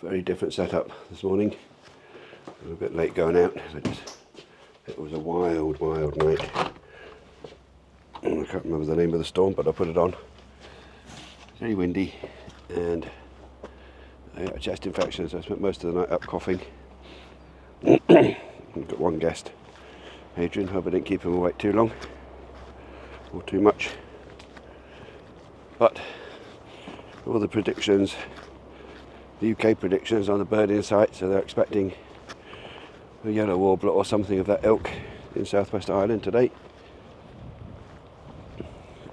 Very different setup this morning. I'm a bit late going out. It was a wild night. I can't remember the name of the storm, but I put it on. Very windy, and I got a chest infection, so I spent most of the night up coughing. I've got one guest, Adrian. Hope I didn't keep him awake too long or too much. But all the predictions, the UK predictions on the birding site, so they're expecting a yellow warbler or something of that ilk in Southwest Ireland today.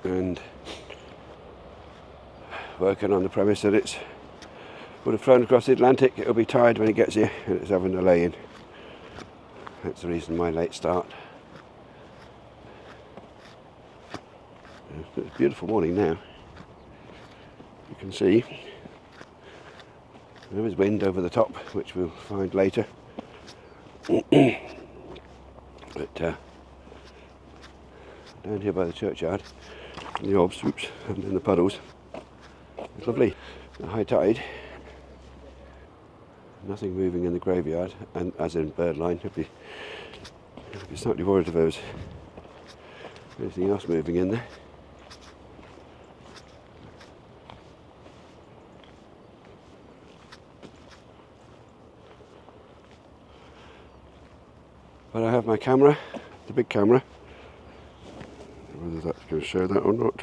And working on the premise that it would have flown across the Atlantic, it'll be tired when it gets here, and it's having a lay-in. That's the reason my late start. It's a beautiful morning now. You can see there is wind over the top, which we'll find later. But down here by the churchyard, in the orbs, and in the puddles, it's lovely. The high tide, nothing moving in the graveyard, and as in birdline, I'd be slightly worried if there was anything else moving in there. But I have my camera, the big camera, whether that's going to show that or not.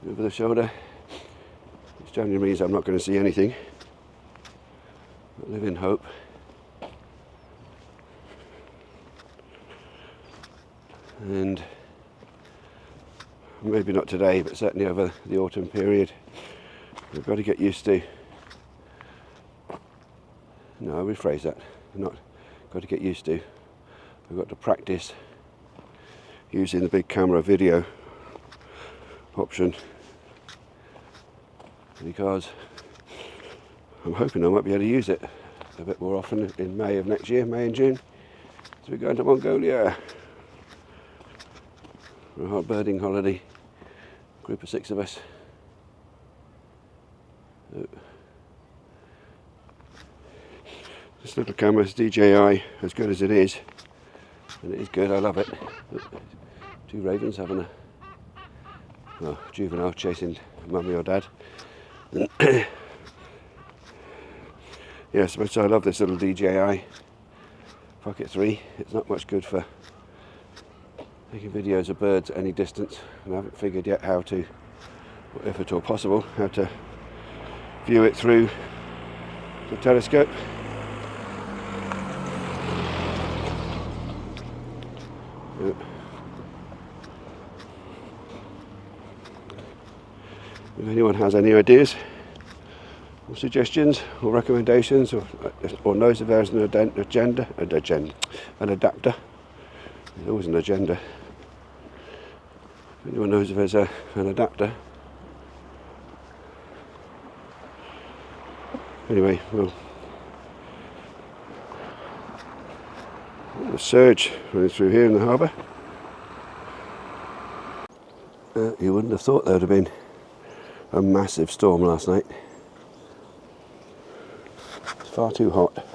Over the shoulder, which generally means I'm not going to see anything. But live in hope. And maybe not today, but certainly over the autumn period, we've got to get used to. No, I'll rephrase that. Not got to get used to. We've got to practice using the big camera video option, because I'm hoping I might be able to use it a bit more often in May of next year, May and June, as we're going to Mongolia for a hot birding holiday. Group of 6 of us. This little camera is DJI, as good as it is, and it is good, I love it. 2 ravens having a juvenile chasing mummy or dad. Yes, but I love this little DJI Pocket 3. It's not much good for taking videos of birds at any distance, and I haven't figured yet how to, or if at all possible, how to view it through the telescope. If anyone has any ideas or suggestions or recommendations, or knows if there's an adapter, there's always an agenda. If anyone knows if there's an adapter. Anyway, well, the surge running through here in the harbour. You wouldn't have thought there would have been a massive storm last night. It's far too hot.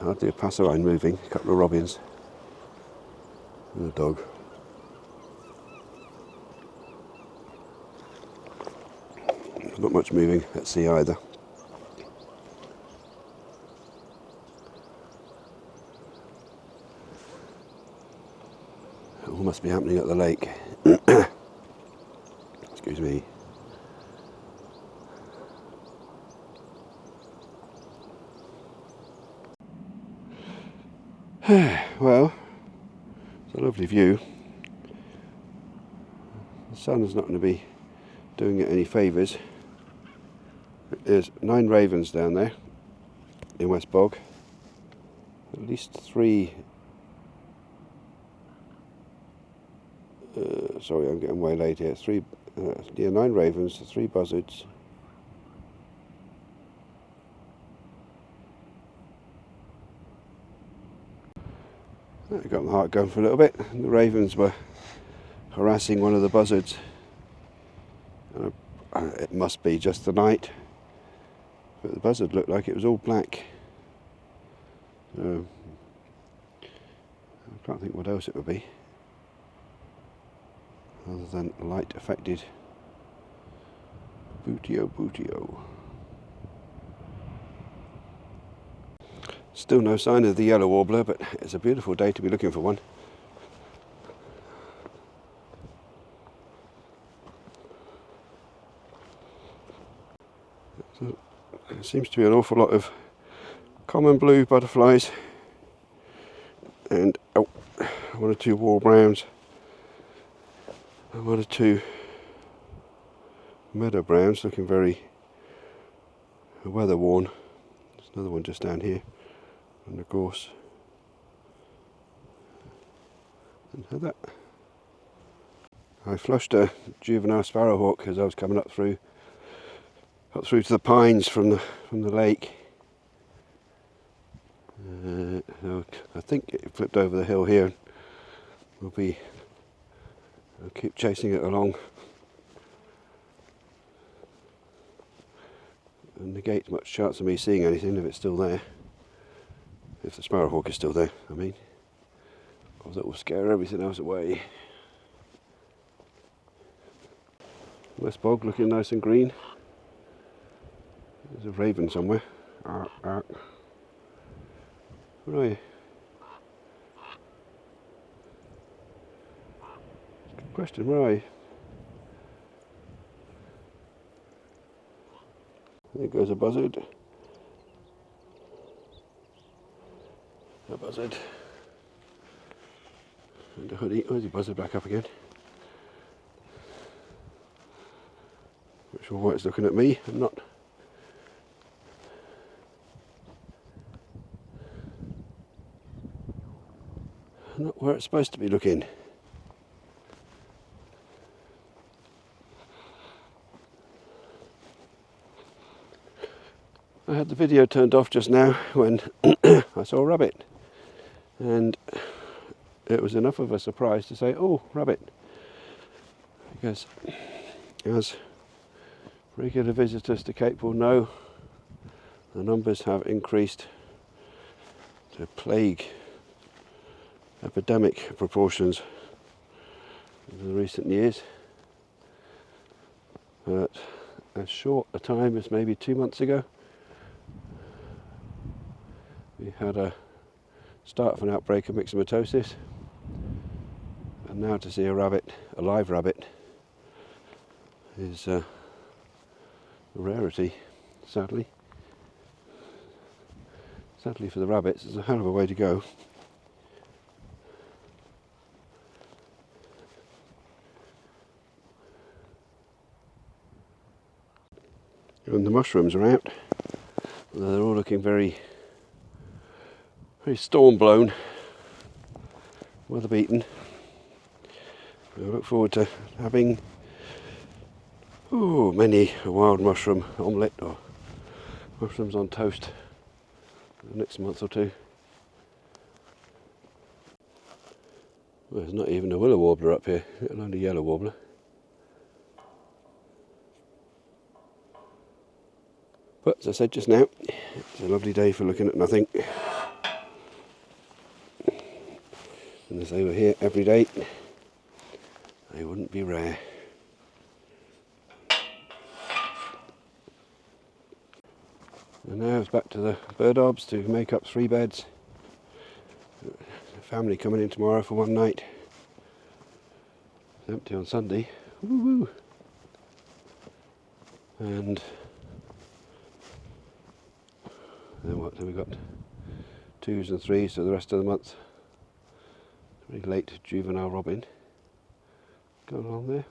Hardly a passerine moving, a couple of robins and a dog. Not much moving at sea either. It all must be happening at the lake. Excuse me. Well, it's a lovely view. The sun is not going to be doing it any favours. There's 9 ravens down there in West Bog. At least 3. Sorry, I'm getting way late here. 9 ravens, 3 buzzards. I got my heart going for a little bit. The ravens were harassing one of the buzzards it must be just the night, but the buzzard looked like it was all black. So I can't think what else it would be other than light affected. Bootio, bootio. Still no sign of the yellow warbler, but it's a beautiful day to be looking for one. So, there seems to be an awful lot of common blue butterflies and one or two war browns and one or two meadow browns looking very weather worn. There's another one just down here, and a gorse. And that. I flushed a juvenile sparrowhawk as I was coming up through to the pines from the lake. I think it flipped over the hill here. I'll keep chasing it along and negate much chance of me seeing anything if it's still there. If the sparrowhawk is still there, I mean. Because that will scare everything else away. West bog looking nice and green. There's a raven somewhere. Where are you? Good question, where are you? There goes a buzzard. A buzzard. And a hoodie. Oh, there's a buzzard back up again. Not sure why it's looking at me. I'm not. Not where it's supposed to be looking. I had the video turned off just now when I saw a rabbit, and it was enough of a surprise to say, oh, rabbit, because as regular visitors to Cape will know, the numbers have increased to plague epidemic proportions in the recent years. But as short a time as maybe 2 months ago, we had a start of an outbreak of myxomatosis, and now to see a live rabbit, is a rarity, sadly. Sadly for the rabbits, there's a hell of a way to go. And the mushrooms are out. They're all looking very storm blown, weather beaten. I look forward to having many a wild mushroom omelette or mushrooms on toast for the next month or two. Well, there's not even a willow warbler up here, let alone a yellow warbler. But as I said just now, it's a lovely day for looking at nothing. And if they were here every day, they wouldn't be rare. And now it's back to the bird obs to make up 3 beds. Family coming in tomorrow for one night. It's empty on Sunday. Woo-woo. And then what? Then we've got 2s and 3s for the rest of the month. Very late juvenile robin going on there.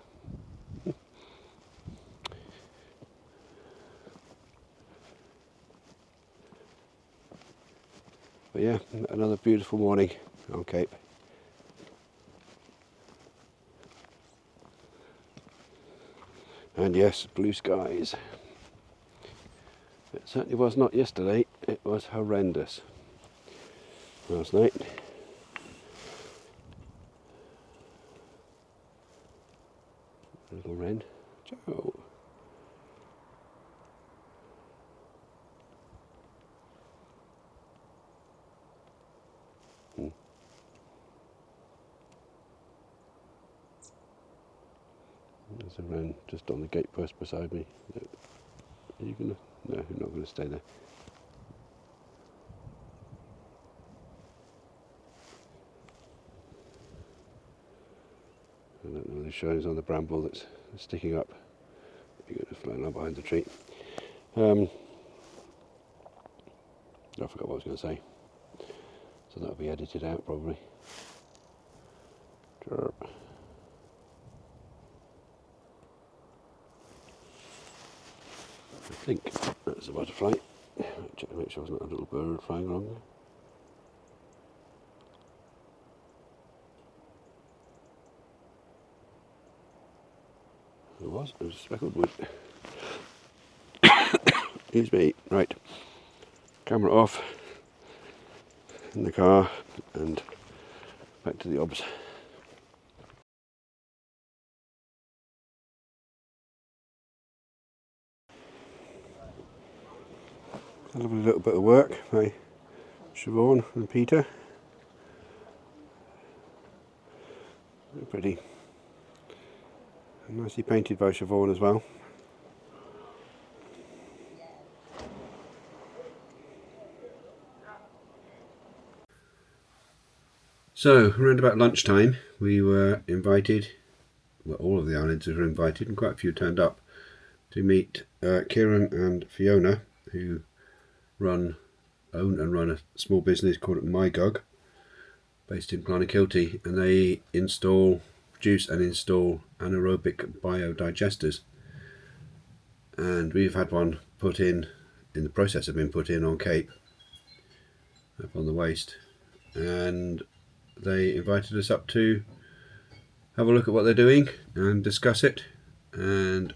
But yeah, another beautiful morning on Cape. And yes, blue skies. It certainly was not yesterday, it was horrendous last night. Little wren. Ciao. There's a wren just on the gate post beside me. Are you gonna? No, you're not gonna stay there. I don't know, the shines on the bramble that's sticking up. You're going to fly along behind the tree. I forgot what I was going to say. So that'll be edited out probably. Chirp. I think that's a butterfly. Check to make sure there's not a little bird flying along there. It was speckled wood. Excuse me. Right. Camera off. In the car and back to the obs. A lovely little bit of work by Siobhan and Peter. Very pretty. And nicely painted by Siobhan as well. So, around about lunchtime, we were invited, well, all of the Islanders were invited, and quite a few turned up, to meet Kieran and Fiona, who own and run a small business called GUG, based in Clonakilty, and they produce and install anaerobic biodigesters. And we've had one put in the process of being put in on Cape, up on the waste, and they invited us up to have a look at what they're doing and discuss it, and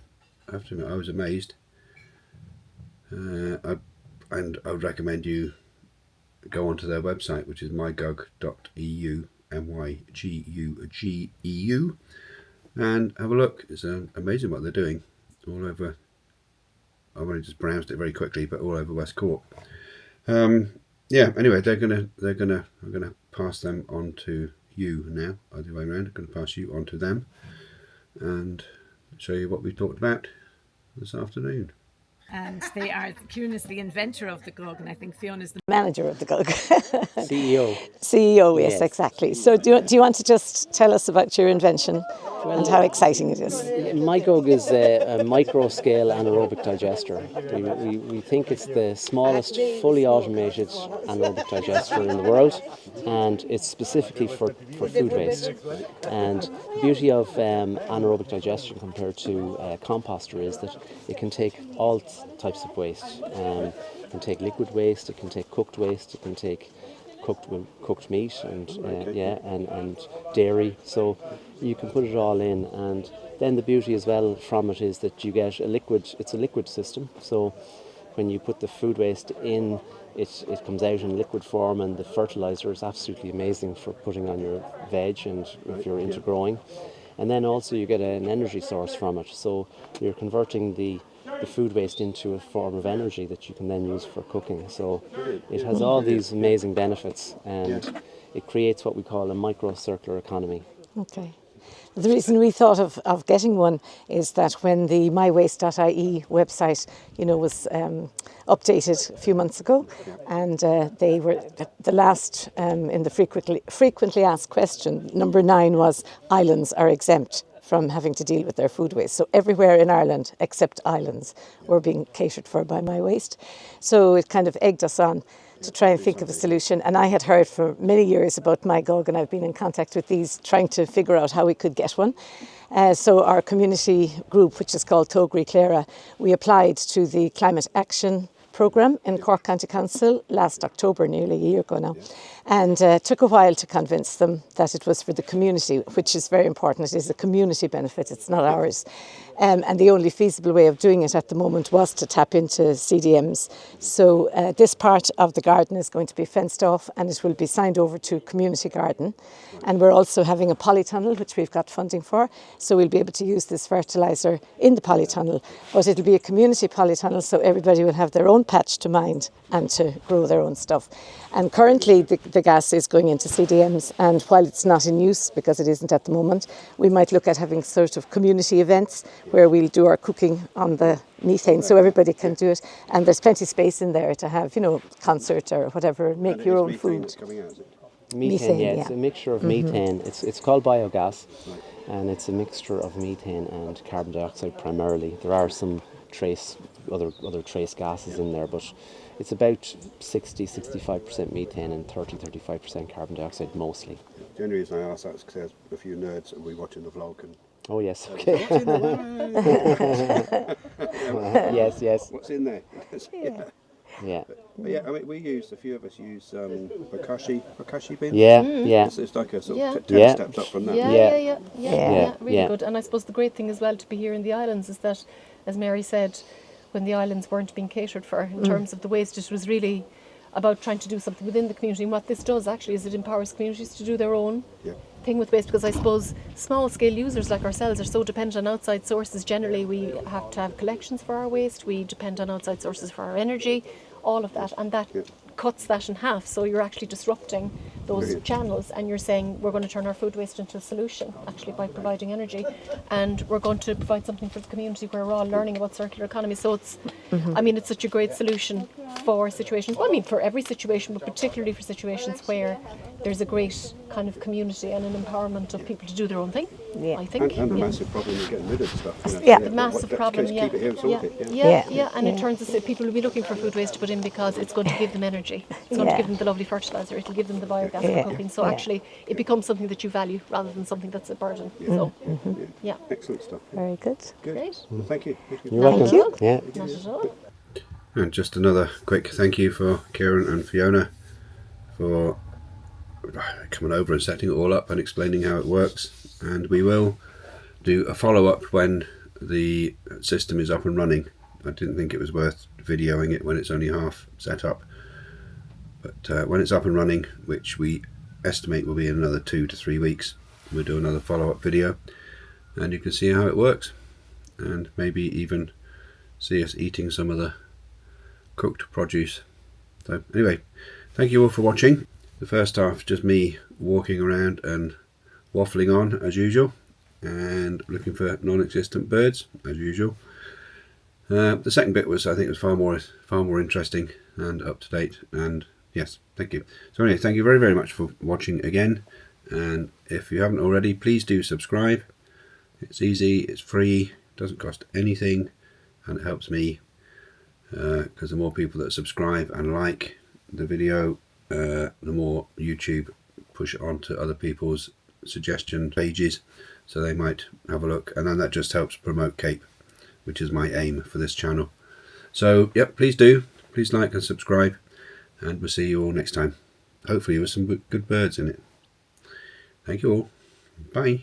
I have to admit I was amazed. And I would recommend you go onto their website, which is mygug.eu, mygug.eu, and have a look. It's amazing what they're doing all over. I've only just browsed it very quickly, but all over West Cork. Yeah. Anyway, I'm gonna pass them on to you now. Other way around, I'm going to pass you on to them and show you what we talked about this afternoon. And Kieran is the inventor of the GUG, and I think Fiona is the manager of the GUG. CEO. CEO, yes, exactly. So do you want to just tell us about your invention and how exciting it is? My GUG is a micro-scale anaerobic digester. We think it's the smallest fully automated anaerobic digester in the world, and it's specifically for food waste. And the beauty of anaerobic digestion compared to composter is that it can take all types of waste. It can take liquid waste, it can take cooked waste, it can take cooked meat and dairy. So you can put it all in, and then the beauty as well from it is that you get it's a liquid system. So when you put the food waste in, it comes out in liquid form, and the fertilizer is absolutely amazing for putting on your veg and if you're into growing. And then also you get an energy source from it. So you're converting the food waste into a form of energy that you can then use for cooking. So it has all these amazing benefits, and it creates what we call a micro-circular economy. Okay. The reason we thought of getting one is that when the mywaste.ie website, was updated a few months ago, and they were the last in the frequently asked question, number 9 was islands are exempt from having to deal with their food waste. So everywhere in Ireland except islands were being catered for by My Waste. So it kind of egged us on to try and think of a solution. And I had heard for many years about MyGug, and I've been in contact with these trying to figure out how we could get one. So our community group, which is called Tógrí Cléire, we applied to the Climate Action programme in Cork County Council last October, nearly a year ago now, and took a while to convince them that it was for the community, which is very important. It is a community benefit, it's not ours. And the only feasible way of doing it at the moment was to tap into CDMs. So this part of the garden is going to be fenced off, and it will be signed over to community garden. And we're also having a polytunnel, which we've got funding for. So we'll be able to use this fertiliser in the polytunnel, but it'll be a community polytunnel, so everybody will have their own patch to mind and to grow their own stuff. And currently the biogas is going into CDMs, and while it's not in use because it isn't at the moment, we might look at having sort of community events where we'll do our cooking on the methane so everybody can do it, and there's plenty of space in there to have, you know, concert or whatever, make your own food. Coming out, is it? Methane, yeah, it's a mixture of methane. It's called biogas, and it's a mixture of methane and carbon dioxide primarily. There are some other trace gases in there, but it's about 60-65% methane and 30-35% carbon dioxide mostly. The only reason I ask that is because there's a few nerds that will be watching the vlog and Oh yes, okay. what's in the yes. What's in there? Yeah. But yeah, I mean, a few of us use bokashi bin. Yeah. It's like a sort Yeah. of 10 steps up from that. Yeah, really Yeah. good. And I suppose the great thing as well to be here in the islands is that, as Mary said, when the islands weren't being catered for in terms of the waste, it was really about trying to do something within the community. And what this does actually is it empowers communities to do their own thing with waste, because I suppose small scale users like ourselves are so dependent on outside sources. Generally, we have to have collections for our waste, we depend on outside sources for our energy, all of that, and that cuts that in half. So you're actually disrupting those channels, and you're saying we're going to turn our food waste into a solution actually by providing energy, and we're going to provide something for the community where we're all learning about circular economy. So it's I mean, it's such a great solution for situations, well, I mean for every situation, but particularly for situations where there's a great kind of community and an empowerment of people to do their own thing. I think And the massive problem with getting rid of stuff. the massive problem, Keep it here and sort it. And it turns out people will be looking for food waste to put in because it's going to give them energy. It's going to give them the lovely fertiliser. It'll give them the biogas for cooking. So actually, it becomes something that you value rather than something that's a burden. So, Excellent stuff. Very good. great. Well, thank you. You're welcome. you. Yeah. Not at all. And just another quick thank you for Kieran and Fiona for coming over and setting it all up and explaining how it works. And we will do a follow-up when the system is up and running. I didn't think it was worth videoing it when it's only half set up, but when it's up and running, which we estimate will be in another 2 to 3 weeks, we'll do another follow-up video and you can see how it works, and maybe even see us eating some of the cooked produce. So anyway, thank you all for watching. The first half just me walking around and waffling on as usual and looking for non-existent birds as usual. The second bit was, I think, was far more interesting and up to date, and yes, thank you. So anyway, thank you very, very much for watching again, and if you haven't already, please do subscribe. It's easy, it's free, doesn't cost anything, and it helps me because the more people that subscribe and like the video, the more YouTube push it on to other people's suggestion pages so they might have a look, and then that just helps promote Cape, which is my aim for this channel. So yep, please like and subscribe, and we'll see you all next time, hopefully with some good birds in it. Thank you all, bye.